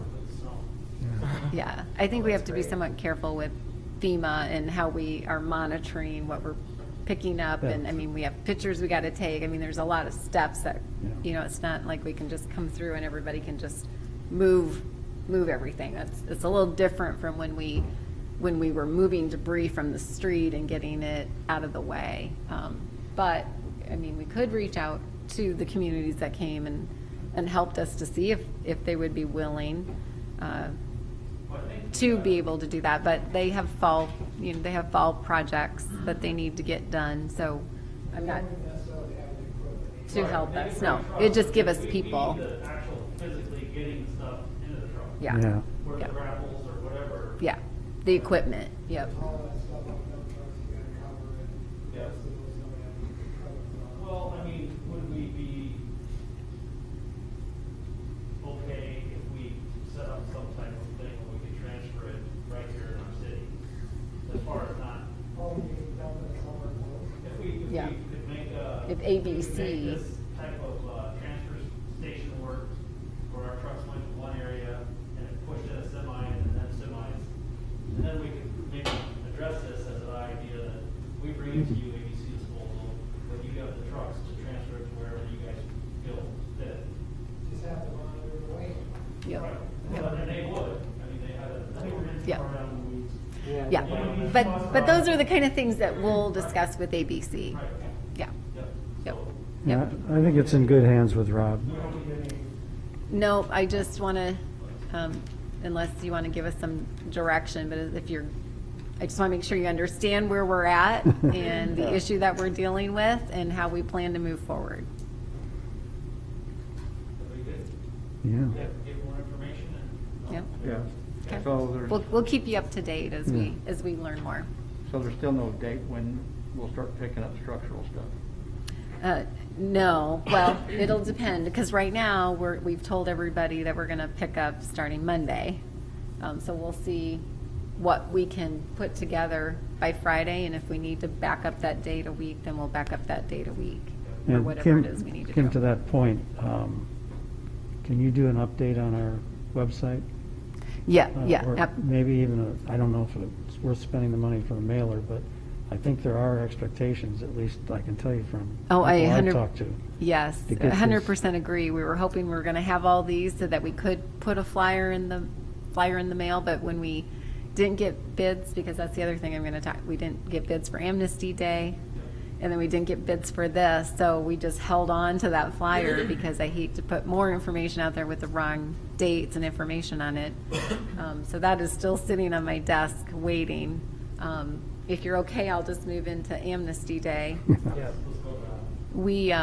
yeah, I think we have to be somewhat careful with FEMA and how we are monitoring what we're picking up. And, Yeah. we have pictures we got to take. There's a lot of steps that, Yeah. it's not like we can just come through and everybody can just move everything. It's a little different from when we were moving debris from the street and getting it out of the way. But, we could reach out to the communities that came and helped us to see if they would be willing to be able to do that. But they have fall projects that they need to get done, so I'm not Don't necessarily have the equipment. to help us. No, it just give us people. We need the actual physically getting stuff into the truck. Yeah. Yeah. Where the Yeah. grapples or whatever. Yeah, the equipment, yep. All that stuff on dump trucks, you gotta cover it. Yeah. Most of those don't have any covers on. Well, would we be okay if we set up some type of thing where we could transfer it right here in our city? As far as not, Oh, you can dump it somewhere close. if we Yeah. could make a. If we could ABC make this type of, transfer station work where our trucks went to one area and it pushed us Yeah, but those are the kind of things that we'll discuss with ABC. Yeah. Yep. Yeah, Yep. I think it's in good hands with Rob. No, I just want to, unless you want to give us some direction, but I just want to make sure you understand where we're at and the issue that we're dealing with and how we plan to move forward. Yeah. Get more information and. Yep. Yeah. Okay. So there's, We'll keep you up to date as we learn more. so there's still no date when we'll start picking up structural stuff? No, well, it'll depend, because right now, we've told everybody that we're gonna pick up starting Monday. So we'll see what we can put together by Friday, and if we need to back up that date a week, then we'll back up that date a week, or And whatever Kim, it is we need to Kim, do. to that point, can you do an update on our website? Yeah, Or yeah, maybe even, I don't know if it's worth spending the money for a mailer, but I think there are expectations, at least I can tell you from Oh, I people I've 100 talked to. yes, to get 100% agree. We were hoping we were gonna have all these so that we could put a flyer in the mail, but when we didn't get bids, because that's the other thing I'm gonna talk, we didn't get bids for Amnesty Day, and then we didn't get bids for this, so we just held on to that flyer because I hate to put more information out there with the wrong dates and information on it. So that is still sitting on my desk waiting. If you're okay, I'll just move into Amnesty Day. Yes, let's go to that. We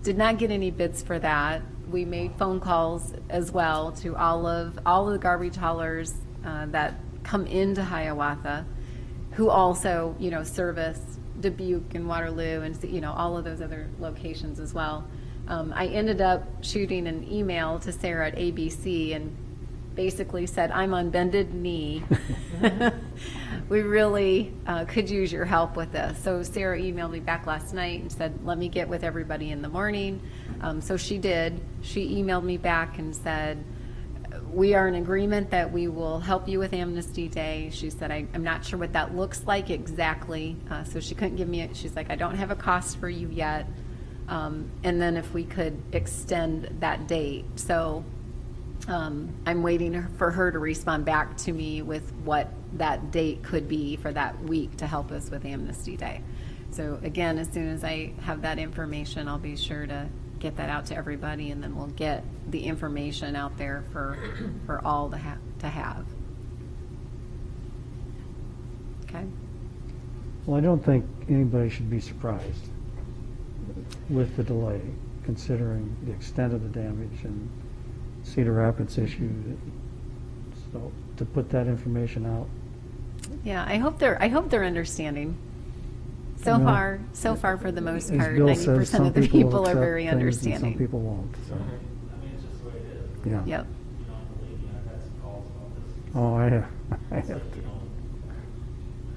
did not get any bids for that. We made phone calls as well to all of the garbage haulers that come into Hiawatha, who also, service Dubuque and Waterloo and, all of those other locations as well. I ended up shooting an email to Sarah at ABC and basically said, I'm on bended knee. We really could use your help with this. So Sarah emailed me back last night and said, let me get with everybody in the morning. So she did. She emailed me back and said, we are in agreement that we will help you with Amnesty Day. She said, I'm not sure what that looks like exactly. So she couldn't give me she's like, I don't have a cost for you yet. And then if we could extend that date. So I'm waiting for her to respond back to me with what that date could be for that week to help us with Amnesty Day. So again, as soon as I have that information, I'll be sure to get that out to everybody, and then we'll get the information out there for all to have. Okay? Well, I don't think anybody should be surprised with the delay, considering the extent of the damage and Cedar Rapids issue. So to put that information out. Yeah, I hope they're understanding. So Well, far for the most As part, Bill 90% says, some of the people will people are accept very things and understanding. some people won't, so, I mean, it's just the way it is. yeah. Yep. You know, believe me, I've had some calls about this. Oh, I have It's to. like, there's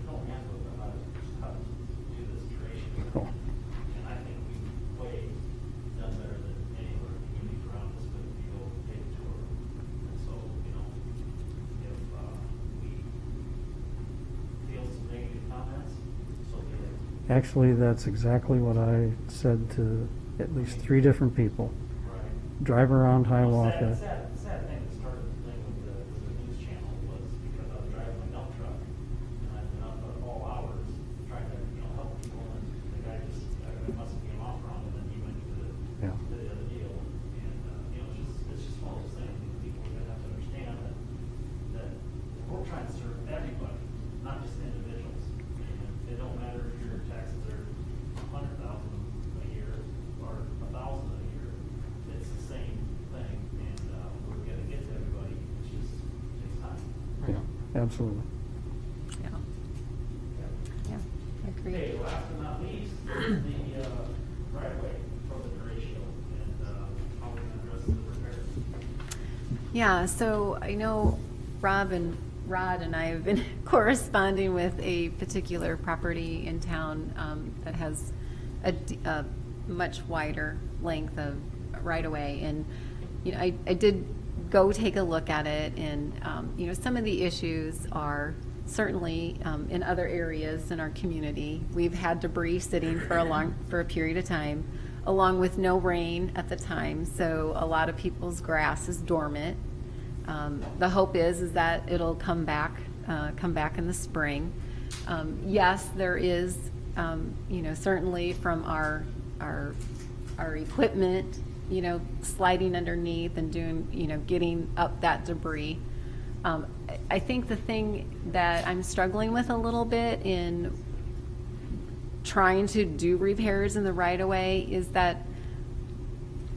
no handbook on how to do this duration. Oh. And I think we've way done better than any of our communities around us with the old take tour. And so, if we feel some negative comments, so be it. Actually, that's exactly what I said to at least 3 different people. Right. Drive around Hiawatha. Sad thing that started the thing with the news channel was because I was driving my dump truck and I've been up at all hours trying to, help people, and the guy just, I must have came off wrong, and then he went to Yeah. the other deal. And, it's just one of those things that people are gonna have to understand that we're trying to serve everybody, not just individuals. And it don't matter if your taxes are 100,000 a year or 1,000 a year. It's the same thing, and we're gonna get to everybody. It just takes time. Yeah, absolutely. Yeah. Yeah, agreed. Okay, last but not least, the right of way for the ratio and how we're gonna address the repairs. Yeah, so I know Rod and I have been corresponding with a particular property in town that has a much wider length of right-of-way. And, I did go take a look at it, and, some of the issues are certainly in other areas in our community. We've had debris sitting for a period of time, along with no rain at the time, so a lot of people's grass is dormant. The hope is that it'll come back come back in the spring. Yes, there is, certainly from our equipment, sliding underneath and doing, getting up that debris. I think the thing that I'm struggling with a little bit in trying to do repairs in the right-of-way is that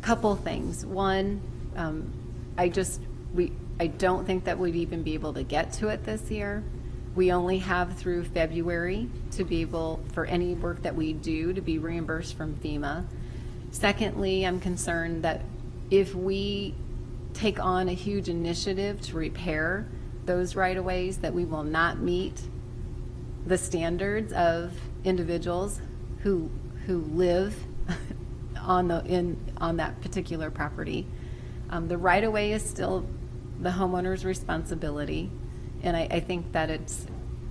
couple things. One, I don't think that we'd even be able to get to it this year. We only have through February to be able, for any work that we do, to be reimbursed from FEMA. Secondly, I'm concerned that if we take on a huge initiative to repair those right-of-ways, that we will not meet the standards of individuals who live on that particular property. The right-of-way is still the homeowner's responsibility, and I think that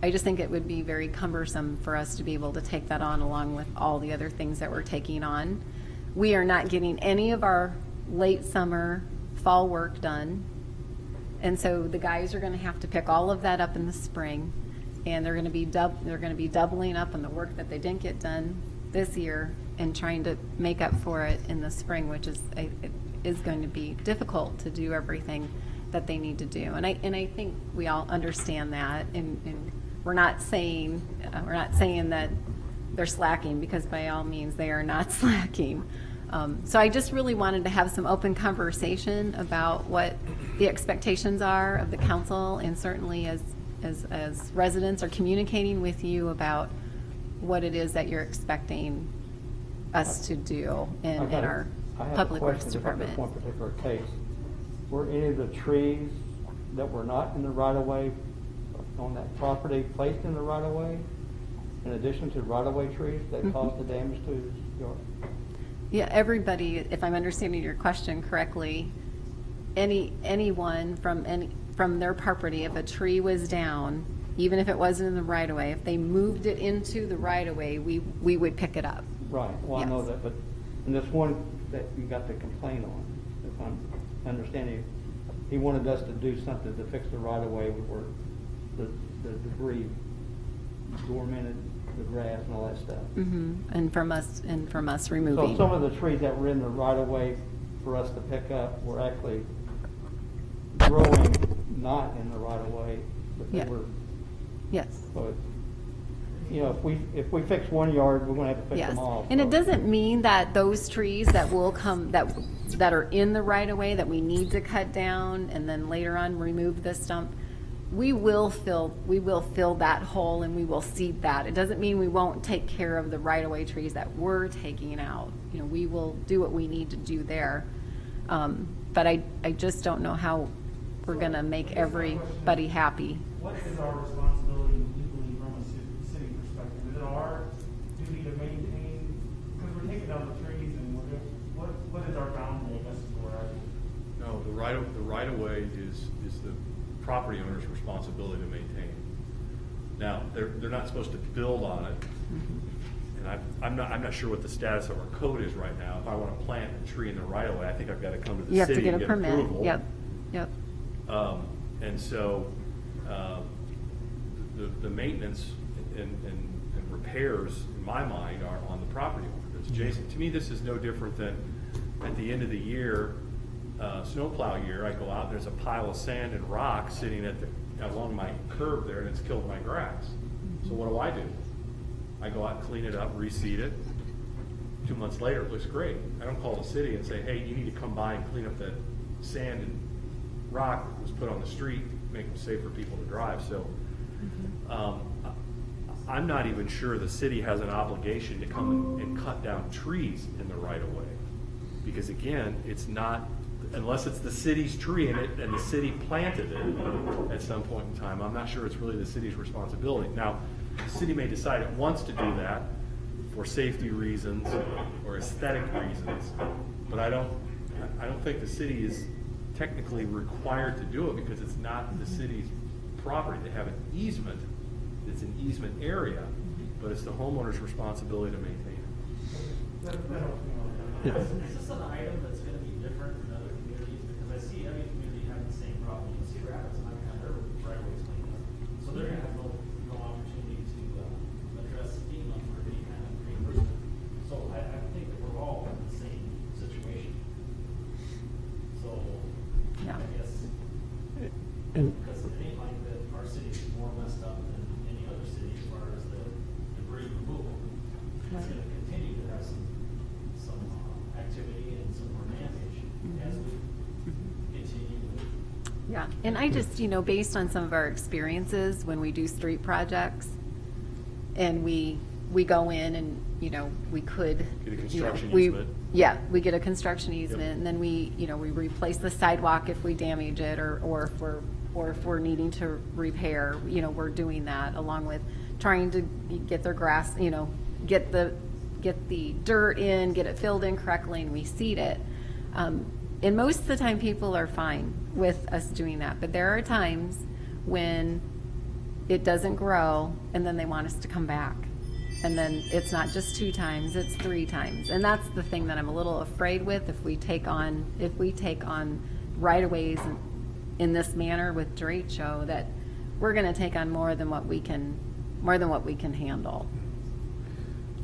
I just think it would be very cumbersome for us to be able to take that on along with all the other things that we're taking on. We are not getting any of our late summer, fall work done, and so the guys are going to have to pick all of that up in the spring, and they're going to be doubling up on the work that they didn't get done this year and trying to make up for it in the spring, which is going to be difficult to do everything that they need to do. And I think we all understand that, and we're not saying that they're slacking, because by all means they are not slacking. So I just really wanted to have some open conversation about what the expectations are of the council, and certainly as residents are communicating with you about what it is that you're expecting us to do in our public works department. I have a question about this one particular case. Were any of the trees that were not in the right-of-way on that property placed in the right-of-way, in addition to right-of-way trees that caused the damage to your? Yeah, everybody, if I'm understanding your question correctly, anyone from their property, if a tree was down, even if it wasn't in the right-of-way, if they moved it into the right-of-way, we would pick it up. Right, well, Yes. I know that, but in this one that you got the complaint on, if I'm understanding, he wanted us to do something to fix the right-of-way where the debris dormanted the grass and all that stuff. And from us removing. So some of the trees that were in the right-of-way for us to pick up were actually growing not in the right-of-way, but they Yeah. were. Yes. So, if we fix one yard, we're going to have to fix Yes, them all. and so. it doesn't mean that those trees that will come, that are in the right-of-way that we need to cut down and then later on remove the stump, we will fill that hole and we will seed that. It doesn't mean we won't take care of the right-of-way trees that we're taking out. We will do what we need to do there. But I just don't know how we're going to make everybody happy. What is our responsibility legally from a city perspective? Is it our duty to maintain, because we're taking down the trees, and what is our boundary, I guess is where I. No, the right of way is the property owner's responsibility to maintain. Now, they're not supposed to build on it, and I'm not sure what the status of our code is right now. If I want to plant a tree in the right of way, I think I've got to come to the You have to city get and a get permit. approval. Yep. And so, the maintenance and repairs, in my mind, are on the property owner that's adjacent. To me, this is no different than at the end of the year, snowplow year, I go out, there's a pile of sand and rock sitting along my curb there, and it's killed my grass. So what do? I go out and clean it up, reseed it. 2 months later, it looks great. I don't call the city and say, hey, you need to come by and clean up that sand and rock that was put on the street, make them safe for people to drive. So I'm not even sure the city has an obligation to come and cut down trees in the right of way. Because again, it's not, unless it's the city's tree and the city planted it at some point in time, I'm not sure it's really the city's responsibility. Now, the city may decide it wants to do that for safety reasons or aesthetic reasons, but I don't think the city is technically required to do it because it's not the city's property. They have an easement. It's an easement area, but it's the homeowner's responsibility to maintain it. Yeah. Is this an item that's going to be different in other communities? Because I see every community having the same problem. You see rabbits, and I've had their right-of-ways cleaned up. So And- Because it ain't like that our city is more messed up than any other city as far as the debris removal. It's Right. gonna continue to have some activity and some more damage as we continue to. Yeah, and I just, based on some of our experiences when we do street projects, and we go in and, we could. Get a construction we- easement. Yeah, we get a construction easement, and then we replace the sidewalk if we damage it, or if we're needing to repair, we're doing that along with trying to get their grass, get the dirt in, get it filled in correctly, and we seed it. And most of the time, people are fine with us doing that, but there are times when it doesn't grow, and then they want us to come back. And then it's not just 2 times, it's 3 times. And that's the thing that I'm a little afraid with if we take on right-of-ways in this manner with derecho, that we're gonna take on more than what we can handle.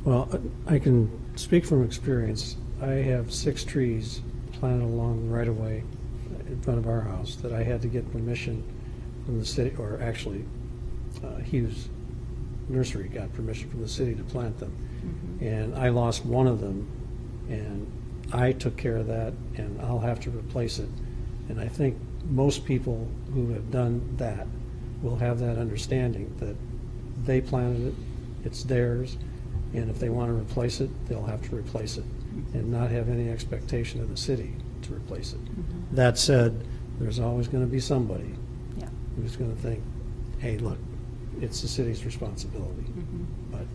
Well, I can speak from experience. I have 6 trees planted along the right-of-way in front of our house that I had to get permission from the city, or actually, Hughes Nursery got permission from the city to plant them. And I lost one of them, and I took care of that, and I'll have to replace it. And I think most people who have done that will have that understanding that they planted it, it's theirs, and if they want to replace it, they'll have to replace it, and not have any expectation of the city to replace it. That said, there's always going to be somebody Yeah. who's going to think, hey, look, it's the city's responsibility. But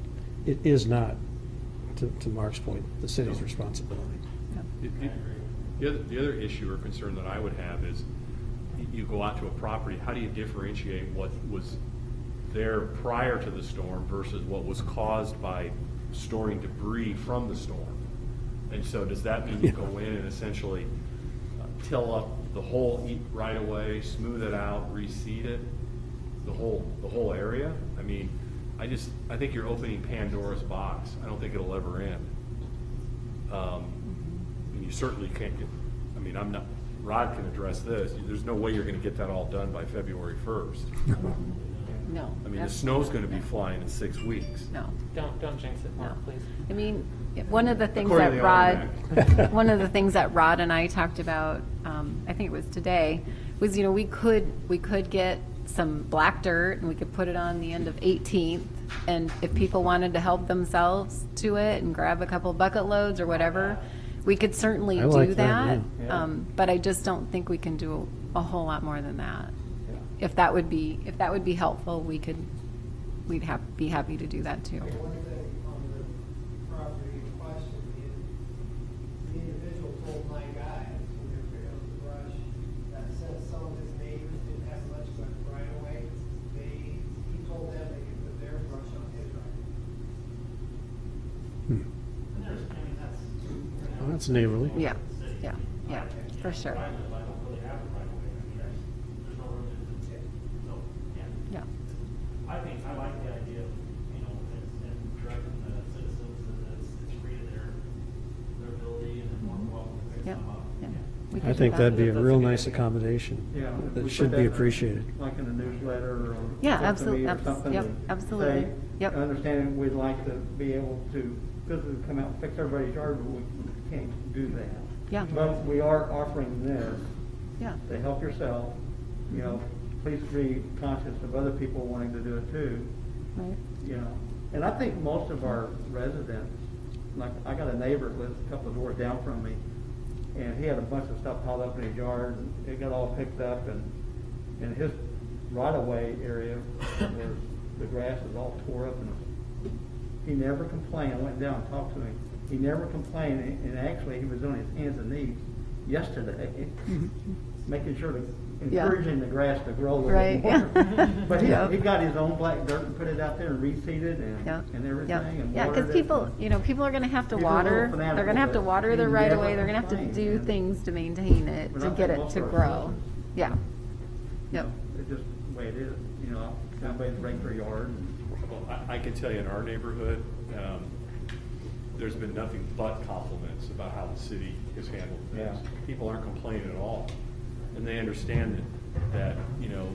it is not, to Mark's point, the city's responsibility. The other issue or concern that I would have is, you go out to a property, how do you differentiate what was there prior to the storm versus what was caused by storing debris from the storm? And so does that mean you go in and essentially till up the whole right away, smooth it out, reseed it, the whole area? I mean, I think you're opening Pandora's box. I don't think it'll ever end. And you certainly can't get, Rod can address this. There's no way you're gonna get that all done by February 1st. No. The snow's gonna be flying in 6 weeks. No. Don't jinx it, Mark, please. I mean, one of the things According to that the Rod, one of the things that Rod and I talked about, I think it was today, was, we could get some black dirt and we could put it on the end of 18th. And if people wanted to help themselves to it and grab a couple bucket loads or whatever, we could certainly I like do that, that. yeah. But I just don't think we can do a whole lot more than that. If that would be helpful, we'd be happy to do that too. One thing on the property in question, the individual told my guys when they were picking up the brush that since some of his neighbors didn't have much of a right of way, he told them they could put their brush on his right. And that's. Well, that's neighborly. Yeah, for sure. I don't really have it right away. There's no room to, so, yeah. Yeah. I like the idea of, and directing the citizens that it's free to their ability and they're more than welcome to pick Yeah, some up. yeah. We could I do think that. that'd be a That's real a good nice idea. accommodation. Yeah. if we That put should that be in a- appreciated. Like in a newsletter or. Yeah, something to me or absolutely, something yep, to absolutely, say, yep. Understanding we'd like to be able to physically come out and fix everybody's yard, but we can't do that. Yeah. But we are offering this Yeah, to help yourself, please be conscious of other people wanting to do it too, right. And I think most of our residents, like, I got a neighbor that lives a couple of doors down from me, and he had a bunch of stuff piled up in his yard, and it got all picked up, and his right-of-way area was, the grass was all tore up, and he never complained. I went down and talked to him. He never complained, and actually, he was on his hands and knees yesterday, making sure to, Yeah. encouraging the grass to grow a little Right. bit more. But Yeah. he got his own black dirt and put it out there and reseeded Yeah. and everything, Yeah, and yeah, watered because it. people are gonna have to People are a little water, fanatical, they're gonna have to but water he their right of way, never they're gonna have to complained, do man. things to maintain it, But to I get think it most to of our grow. citizens, Yeah. Yep. It's just the way it is, everybody's right in their yard. Well, I can tell you in our neighborhood, there's been nothing but compliments about how the city has handled things. Yeah. People aren't complaining at all. And they understand that that, you know,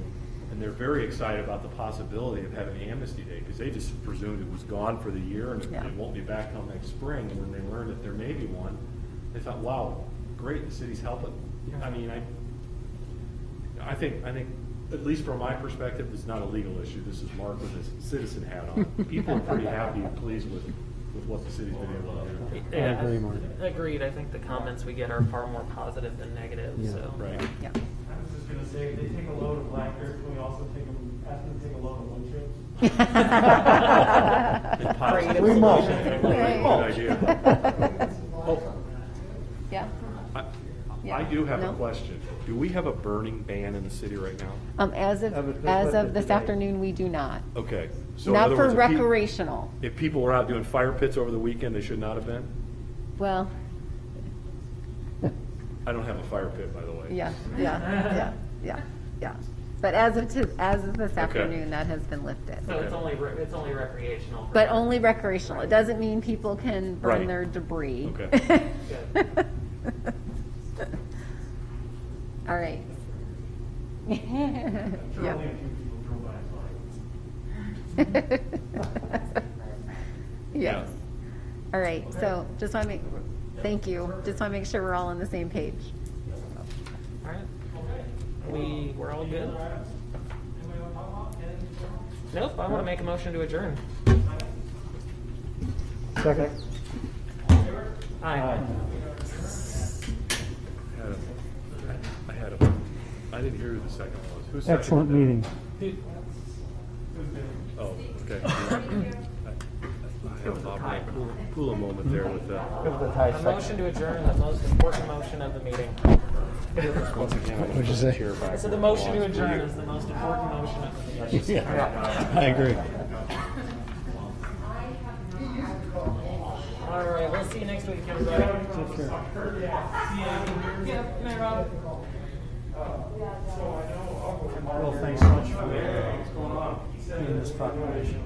and they're very excited about the possibility of having Amnesty Day, because they just presumed it was gone for the year and Yeah. it won't be back till next spring. And when they learned that there may be one, they thought, wow, great, the city's helping. I mean, I think, at least from my perspective, it's not a legal issue. This is Mark with his citizen hat on. People are pretty happy and pleased with what the city's been able to do. Yeah, I agree, Mark. Agreed. I think the comments we get are far more positive than negative, Yeah. so. Right. Yeah. I was just gonna say, if they take a load of black dirt, can we also ask them to take a load of wood chips? Creative We mulch. solutions. Right. Good idea. Oh, Yeah. Yeah. I do have a No? question. Do we have a burning ban in the city right now? As I was of, just as looking of this today. afternoon, we do not. Okay. So in Not other for words, if recreational. If people were out doing fire pits over the weekend, they should not have been? Well, I don't have a fire pit, by the way. yeah. But as of this Okay. afternoon, that has been lifted. So it's only recreational. for But now. only recreational. It doesn't mean people can burn Right. their debris. Okay. Good. All right. I'm sure Yeah. only a few people drove by and saw it. Yes. All right, so just want to thank you. Just want to make sure we're all on the same page. All right. We're all good? Nope, I want to make a motion to adjourn. Second. Aye. I didn't hear who the second was. Who seconded Excellent that? meeting. Oh, okay. I have a cool moment there with that. It was a tie A second. motion to adjourn, the most important motion of the meeting. Once again, I'm What'd you say? chair back I said the where it motion to belongs for adjourn you. is the most important motion of the meeting. Yeah, I agree. All right, we'll see you next week, everybody. Take care. Yeah, good night, Rob. Well, thanks so much for doing this proclamation.